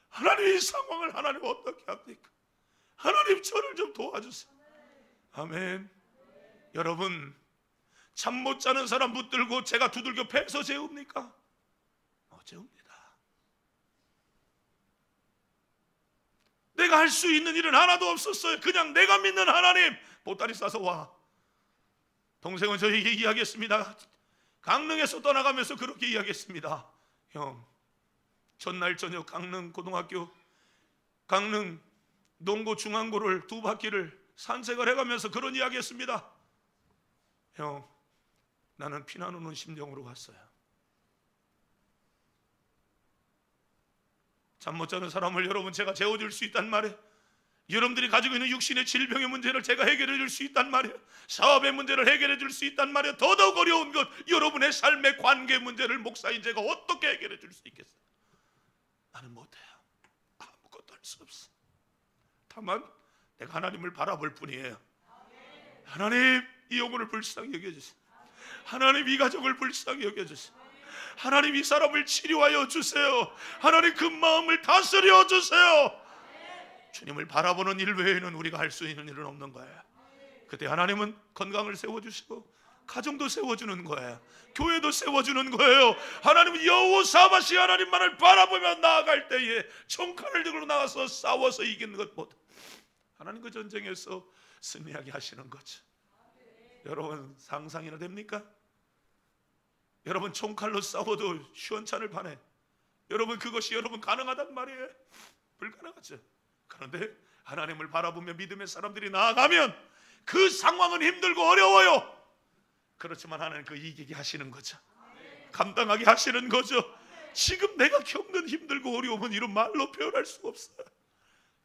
하나님, 이 상황을 하나님 어떻게 합니까? 하나님, 저를 좀 도와주세요. 아멘. 여러분, 잠 못 자는 사람 붙들고 제가 두들겨 패서 재웁니까? 못 재웁니다. 내가 할 수 있는 일은 하나도 없었어요. 그냥 내가 믿는 하나님, 보따리 싸서 와. 동생은 저에게 이야기했습니다. 강릉에서 떠나가면서 그렇게 이야기했습니다. 형, 전날 저녁 강릉 고등학교, 강릉 농고 중앙고를 2바퀴를 산책을 해가면서 그런 이야기했습니다. 형, 나는 피난 오는 심정으로 왔어요. 잠 못 자는 사람을 여러분 제가 재워줄 수 있단 말이에요. 여러분들이 가지고 있는 육신의 질병의 문제를 제가 해결해 줄 수 있단 말이에요. 사업의 문제를 해결해 줄 수 있단 말이에요. 더더욱 어려운 것, 여러분의 삶의 관계 문제를 목사인 제가 어떻게 해결해 줄 수 있겠어요? 나는 못해요. 아무것도 할 수 없어. 다만 내가 하나님을 바라볼 뿐이에요. 하나님, 이 영혼을 불쌍히 여겨주세요. 하나님, 이 가족을 불쌍히 여겨주세요. 하나님, 이 사람을 치료하여 주세요. 하나님, 그 마음을 다스려 주세요. 주님을 바라보는 일 외에는 우리가 할 수 있는 일은 없는 거예요. 그때 하나님은 건강을 세워주시고 가정도 세워주는 거예요. 교회도 세워주는 거예요. 하나님은 여호사밧이 하나님만을 바라보며 나아갈 때에 총칼을 들고 나가서 싸워서 이기는 것보다 하나님 그 전쟁에서 승리하게 하시는 거죠. 여러분, 상상이나 됩니까? 여러분, 총칼로 싸워도 시원찮을 판에 여러분, 그것이 여러분 가능하단 말이에요? 불가능하죠. 그런데 하나님을 바라보며 믿음의 사람들이 나아가면 그 상황은 힘들고 어려워요. 그렇지만 하나님 그 이기게 하시는 거죠. 감당하게 하시는 거죠. 지금 내가 겪는 힘들고 어려움은 이런 말로 표현할 수가 없어요.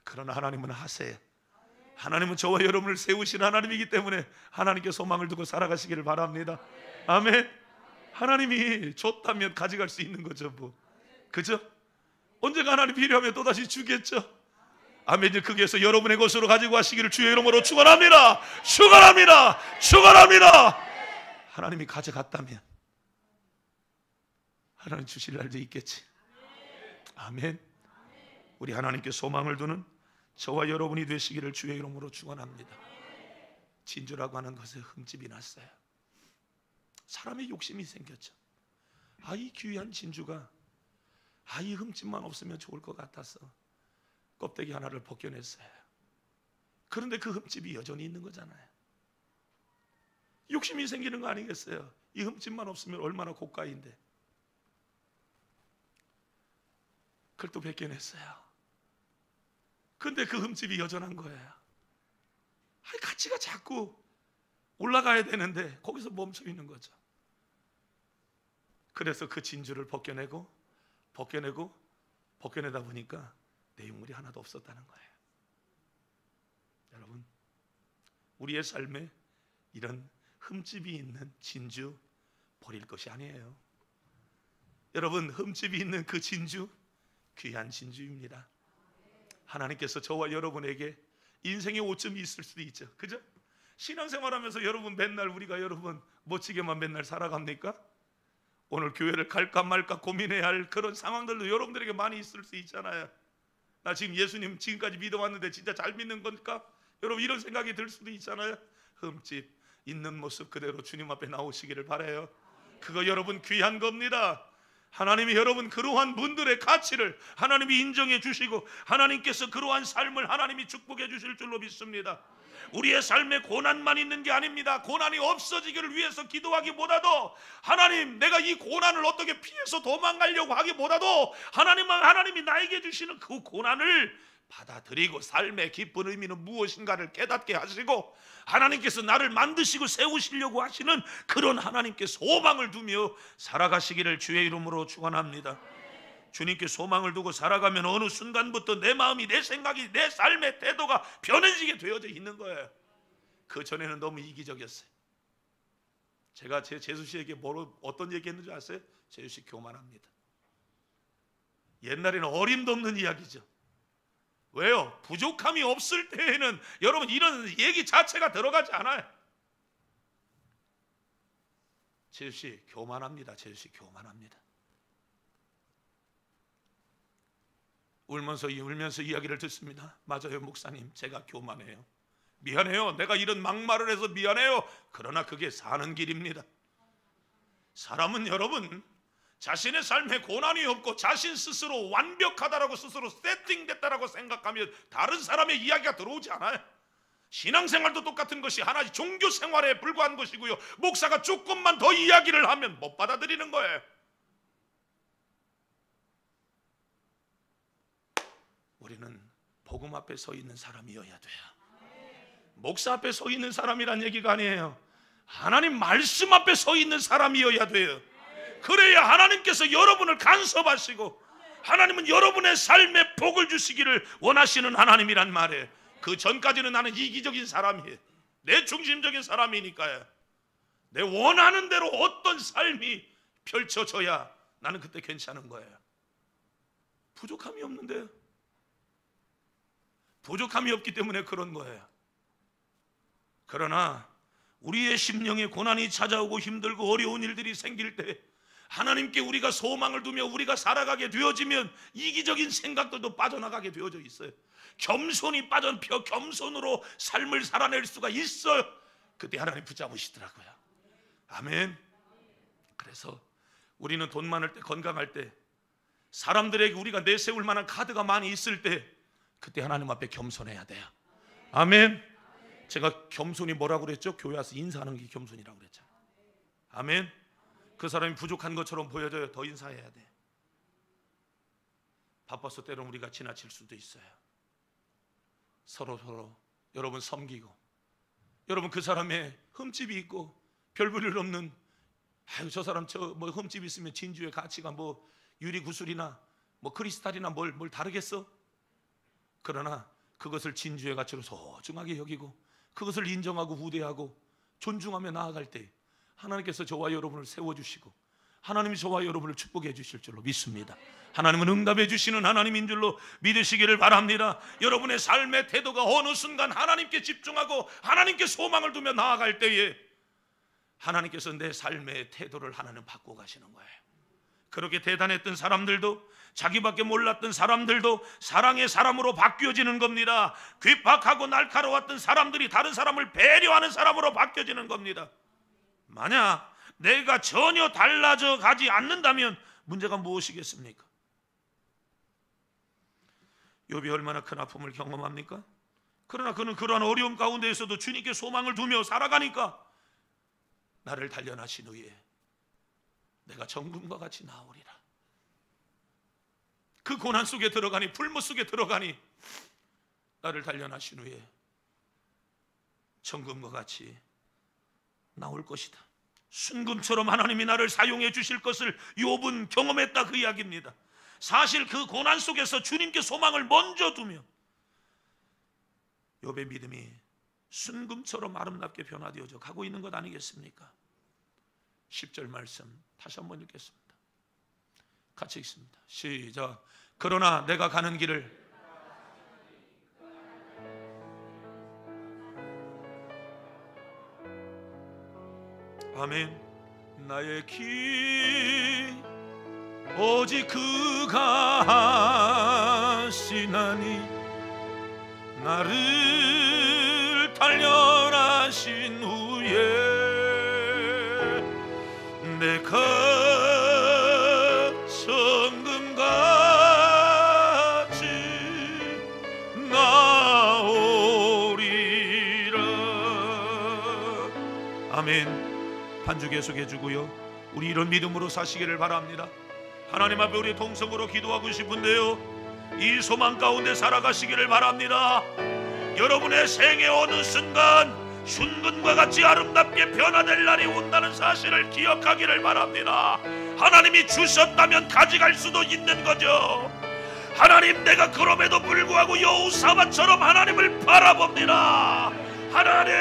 그러나 하나님은 하세요. 하나님은 저와 여러분을 세우신 하나님이기 때문에 하나님께 소망을 두고 살아가시기를 바랍니다. 아멘. 하나님이 줬다면 가져갈 수 있는 거죠, 뭐. 그죠? 언제가 하나님 필요하면 또다시 주겠죠. 아멘. 거기에서 여러분의 것으로 가지고 가시기를 주의 이름으로 축원합니다. 축원합니다. 축원합니다. 하나님이 가져갔다면 하나님 주실 날도 있겠지. 아멘. 우리 하나님께 소망을 두는 저와 여러분이 되시기를 주의 이름으로 축원합니다. 진주라고 하는 것에 흠집이 났어요. 사람의 욕심이 생겼죠. 이 귀한 진주가 이 흠집만 없으면 좋을 것 같아서 껍데기 하나를 벗겨냈어요. 그런데 그 흠집이 여전히 있는 거잖아요. 욕심이 생기는 거 아니겠어요? 이 흠집만 없으면 얼마나 고가인데. 그걸 또 벗겨냈어요. 근데 그 흠집이 여전한 거예요. 가치가 자꾸 올라가야 되는데 거기서 멈춰 있는 거죠. 그래서 그 진주를 벗겨내다 보니까 내용물이 하나도 없었다는 거예요. 여러분, 우리의 삶에 이런 흠집이 있는 진주 버릴 것이 아니에요. 여러분, 흠집이 있는 그 진주 귀한 진주입니다. 하나님께서 저와 여러분에게 인생의 오점이 있을 수도 있죠. 그죠? 신앙생활하면서 여러분 맨날 우리가 여러분 멋지게만 맨날 살아갑니까? 오늘 교회를 갈까 말까 고민해야 할 그런 상황들도 여러분들에게 많이 있을 수 있잖아요. 나 지금 예수님 지금까지 믿어왔는데 진짜 잘 믿는 건가? 여러분 이런 생각이 들 수도 있잖아요. 흠집 있는 모습 그대로 주님 앞에 나오시기를 바라요. 그거 여러분 귀한 겁니다. 하나님이 여러분 그러한 분들의 가치를 하나님이 인정해 주시고 하나님께서 그러한 삶을 하나님이 축복해 주실 줄로 믿습니다. 우리의 삶에 고난만 있는 게 아닙니다. 고난이 없어지기를 위해서 기도하기보다도 하나님, 내가 이 고난을 어떻게 피해서 도망가려고 하기보다도 하나님이 나에게 주시는 그 고난을 받아들이고 삶의 깊은 의미는 무엇인가를 깨닫게 하시고 하나님께서 나를 만드시고 세우시려고 하시는 그런 하나님께 소망을 두며 살아가시기를 주의 이름으로 축원합니다. 주님께 소망을 두고 살아가면 어느 순간부터 내 마음이, 내 생각이, 내 삶의 태도가 변해지게 되어져 있는 거예요. 그 전에는 너무 이기적이었어요. 제가 재수 씨에게 어떤 얘기했는지 아세요? 재수 씨 교만합니다. 옛날에는 어림도 없는 이야기죠. 왜요? 부족함이 없을 때에는 여러분 이런 얘기 자체가 들어가지 않아요. 재수 씨 교만합니다. 재수 씨 교만합니다. 울면서 이야기를 듣습니다. 맞아요 목사님, 제가 교만해요. 미안해요. 내가 이런 막말을 해서 미안해요. 그러나 그게 사는 길입니다. 사람은 여러분 자신의 삶에 고난이 없고 자신 스스로 완벽하다라고 스스로 세팅됐다라고 생각하면 다른 사람의 이야기가 들어오지 않아요. 신앙생활도 똑같은 것이 하나의 종교 생활에 불과한 것이고요. 목사가 조금만 더 이야기를 하면 못 받아들이는 거예요. 우리는 복음 앞에 서 있는 사람이어야 돼요. 목사 앞에 서 있는 사람이란 얘기가 아니에요. 하나님 말씀 앞에 서 있는 사람이어야 돼요. 그래야 하나님께서 여러분을 간섭하시고 하나님은 여러분의 삶에 복을 주시기를 원하시는 하나님이란 말이에요. 그 전까지는 나는 이기적인 사람이에요. 내 중심적인 사람이니까요. 내 원하는 대로 어떤 삶이 펼쳐져야 나는 그때 괜찮은 거예요. 부족함이 없는데요. 부족함이 없기 때문에 그런 거예요. 그러나 우리의 심령에 고난이 찾아오고 힘들고 어려운 일들이 생길 때 하나님께 우리가 소망을 두며 우리가 살아가게 되어지면 이기적인 생각들도 빠져나가게 되어져 있어요. 겸손이 겸손으로 삶을 살아낼 수가 있어요. 그때 하나님 붙잡으시더라고요. 아멘. 그래서 우리는 돈 많을 때, 건강할 때, 사람들에게 우리가 내세울 만한 카드가 많이 있을 때 그때 하나님 앞에 겸손해야 돼요. 아멘. 제가 겸손이 뭐라고 그랬죠? 교회 와서 인사하는 게 겸손이라고 그랬잖아요. 아멘. 그 사람이 부족한 것처럼 보여져요. 더 인사해야 돼. 바빠서 때로는 우리가 지나칠 수도 있어요. 서로 여러분 섬기고, 여러분 그 사람의 흠집이 있고 별 볼 일 없는, 아유 저 사람 저 뭐 흠집 있으면 진주의 가치가 뭐 유리 구슬이나 뭐 크리스탈이나 뭘 다르겠어? 그러나 그것을 진주의 가치로 소중하게 여기고 그것을 인정하고 후대하고 존중하며 나아갈 때 하나님께서 저와 여러분을 세워주시고 하나님이 저와 여러분을 축복해 주실 줄로 믿습니다. 하나님은 응답해 주시는 하나님인 줄로 믿으시기를 바랍니다. 여러분의 삶의 태도가 어느 순간 하나님께 집중하고 하나님께 소망을 두며 나아갈 때에 하나님께서 내 삶의 태도를 하나님 바꿔 가시는 거예요. 그렇게 대단했던 사람들도, 자기밖에 몰랐던 사람들도 사랑의 사람으로 바뀌어지는 겁니다. 괴팍하고 날카로웠던 사람들이 다른 사람을 배려하는 사람으로 바뀌어지는 겁니다. 만약 내가 전혀 달라져 가지 않는다면 문제가 무엇이겠습니까? 욥이 얼마나 큰 아픔을 경험합니까? 그러나 그는 그러한 어려움 가운데에서도 주님께 소망을 두며 살아가니까 나를 단련하신 후에 내가 정금과 같이 나오리라. 그 고난 속에 들어가니, 불못 속에 들어가니 나를 단련하신 후에 정금과 같이 나올 것이다. 순금처럼 하나님이 나를 사용해 주실 것을 욥은 경험했다, 그 이야기입니다. 사실 그 고난 속에서 주님께 소망을 먼저 두며 욥의 믿음이 순금처럼 아름답게 변화되어져 가고 있는 것 아니겠습니까? 10절 말씀 다시 한번 읽겠습니다. 같이 읽습니다. 시작. 그러나 내가 가는 길을 아멘. 나의 길 오직 그가 하시나니 나를 단련하신 후에 내가 정금같이 나오리라. 아멘. 반주 계속해 주고요, 우리 이런 믿음으로 사시기를 바랍니다. 하나님 앞에 우리 동성으로 기도하고 싶은데요, 이 소망 가운데 살아가시기를 바랍니다. 여러분의 생애 어느 순간 순금과 같이 아름답게 변화될 날이 온다는 사실을 기억하기를 바랍니다. 하나님이 주셨다면 가져갈 수도 있는 거죠. 하나님, 내가 그럼에도 불구하고 여호사밧처럼 하나님을 바라봅니다. 하나님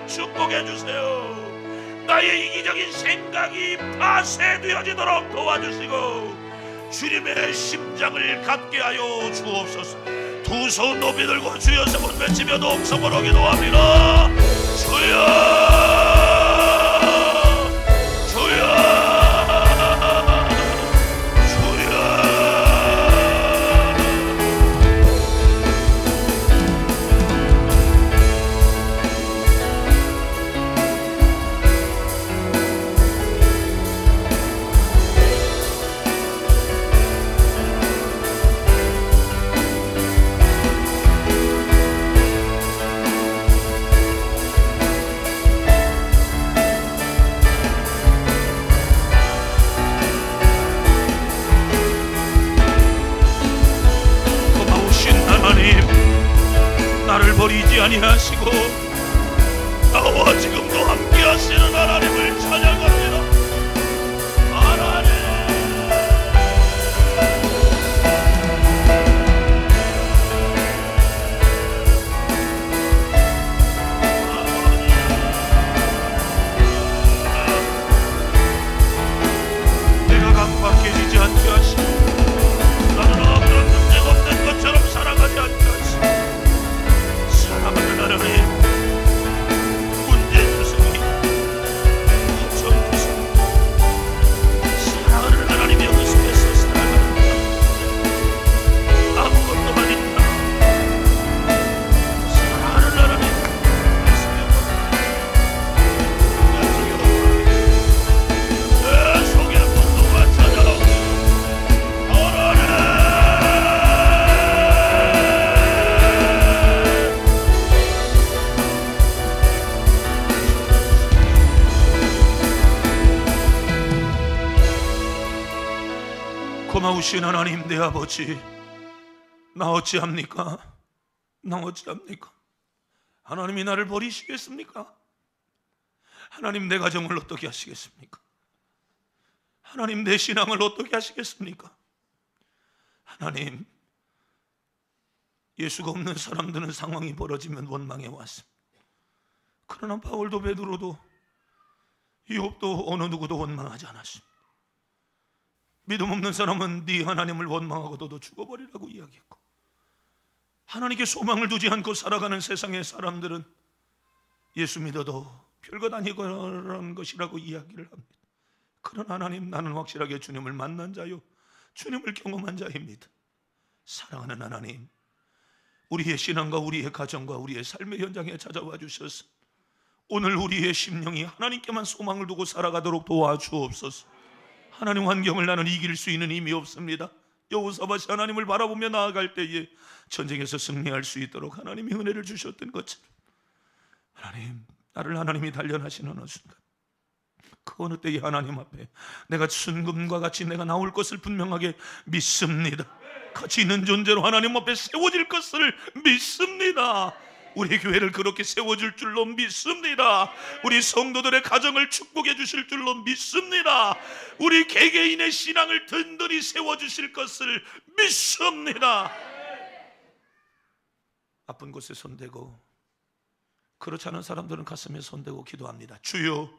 축복해 주세요. 나의 이기적인 생각이 파쇄되어지도록 도와주시고 주님의 심장을 갖게 하여 주옵소서. 두 손 높이 들고 주여 세 번 외치며 동성으로 기도합니다. 주여 버리지 아니하시고 나와 지금도 함께 하시는 하나님을 찬양합니다. 하나님, 내가 강박해지지 않게 하시고 나는 아무런 문제가 없는 것처럼 살아가지 않게 하시고 사랑하는 하나님, 문제 투성이, 허천 투성이, 사랑하는 하나님의 은속에서 살아가는 아무것도 아닌 나, 사랑하는 하나님 내 속에 분노가 찾아오고 하나님, 고마우신 하나님, 내 아버지, 나 어찌합니까? 나 어찌합니까? 하나님이 나를 버리시겠습니까? 하나님, 내 가정을 어떻게 하시겠습니까? 하나님, 내 신앙을 어떻게 하시겠습니까? 하나님, 예수가 없는 사람들은 상황이 벌어지면 원망해 왔습니다. 그러나 바울도 베드로도 욥도 어느 누구도 원망하지 않았습니다. 믿음 없는 사람은 네 하나님을 원망하고 너도 죽어버리라고 이야기했고, 하나님께 소망을 두지 않고 살아가는 세상의 사람들은 예수 믿어도 별것 아니거란 것이라고 이야기를 합니다. 그러나 하나님, 나는 확실하게 주님을 만난 자요, 주님을 경험한 자입니다. 사랑하는 하나님, 우리의 신앙과 우리의 가정과 우리의 삶의 현장에 찾아와 주셔서 오늘 우리의 심령이 하나님께만 소망을 두고 살아가도록 도와주옵소서. 하나님, 환경을 나는 이길 수 있는 힘이 없습니다. 여호사밧이 하나님을 바라보며 나아갈 때에 전쟁에서 승리할 수 있도록 하나님이 은혜를 주셨던 것처럼 하나님, 나를 하나님이 단련하시는 어느 순간, 그 어느 때에 하나님 앞에 내가 순금과 같이 내가 나올 것을 분명하게 믿습니다. 가치 있는 존재로 하나님 앞에 세워질 것을 믿습니다. 우리 교회를 그렇게 세워줄 줄로 믿습니다. 우리 성도들의 가정을 축복해 주실 줄로 믿습니다. 우리 개개인의 신앙을 든든히 세워주실 것을 믿습니다. 아픈 곳에 손대고, 그렇지 않은 사람들은 가슴에 손대고 기도합니다. 주여,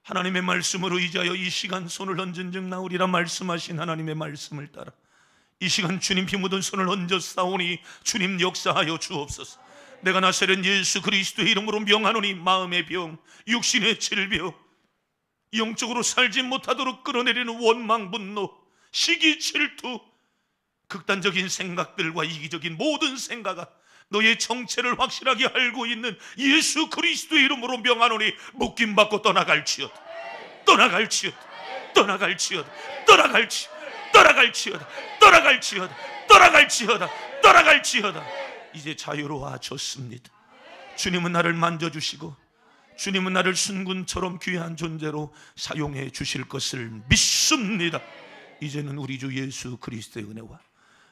하나님의 말씀으로 의지하여 이 시간 손을 얹은 즉 나으리라 말씀하신 하나님의 말씀을 따라 이 시간 주님 피 묻은 손을 얹어 싸우니 주님 역사하여 주옵소서. 내가 나사렛 예수 그리스도의 이름으로 명하노니 마음의 병, 육신의 질병, 영적으로 살지 못하도록 끌어내리는 원망, 분노, 시기, 질투, 극단적인 생각들과 이기적인 모든 생각아 너의 정체를 확실하게 알고 있는 예수 그리스도의 이름으로 명하노니 묶임받고 떠나갈지어다. 떠나갈지어다. 떠나갈지어다. 떠나갈지어다. 떠나갈지어다. 떠나갈지어다. 떠나갈지어다. 떠나갈지어다. 이제 자유로워졌습니다. 주님은 나를 만져주시고 주님은 나를 순군처럼 귀한 존재로 사용해 주실 것을 믿습니다. 이제는 우리 주 예수 그리스도의 은혜와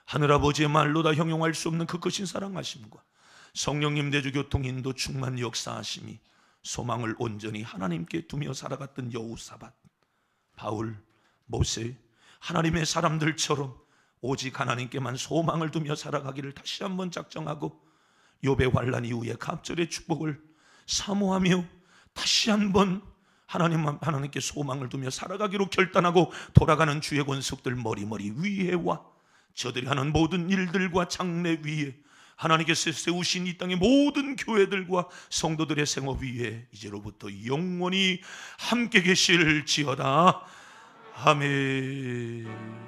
하늘아버지의 말로 다 형용할 수 없는 그 크신 사랑하심과 성령님 내주 교통 인도 충만 역사하심이 소망을 온전히 하나님께 두며 살아갔던 여호사밧, 바울, 모세, 하나님의 사람들처럼 오직 하나님께만 소망을 두며 살아가기를 다시 한번 작정하고 욥의 환난 이후에 갑절의 축복을 사모하며 다시 한번 하나님께 소망을 두며 살아가기로 결단하고 돌아가는 주의 권속들 머리머리 위에와 저들이 하는 모든 일들과 장래 위에 하나님께서 세우신 이 땅의 모든 교회들과 성도들의 생업 위에 이제로부터 영원히 함께 계실지어다. 아멘.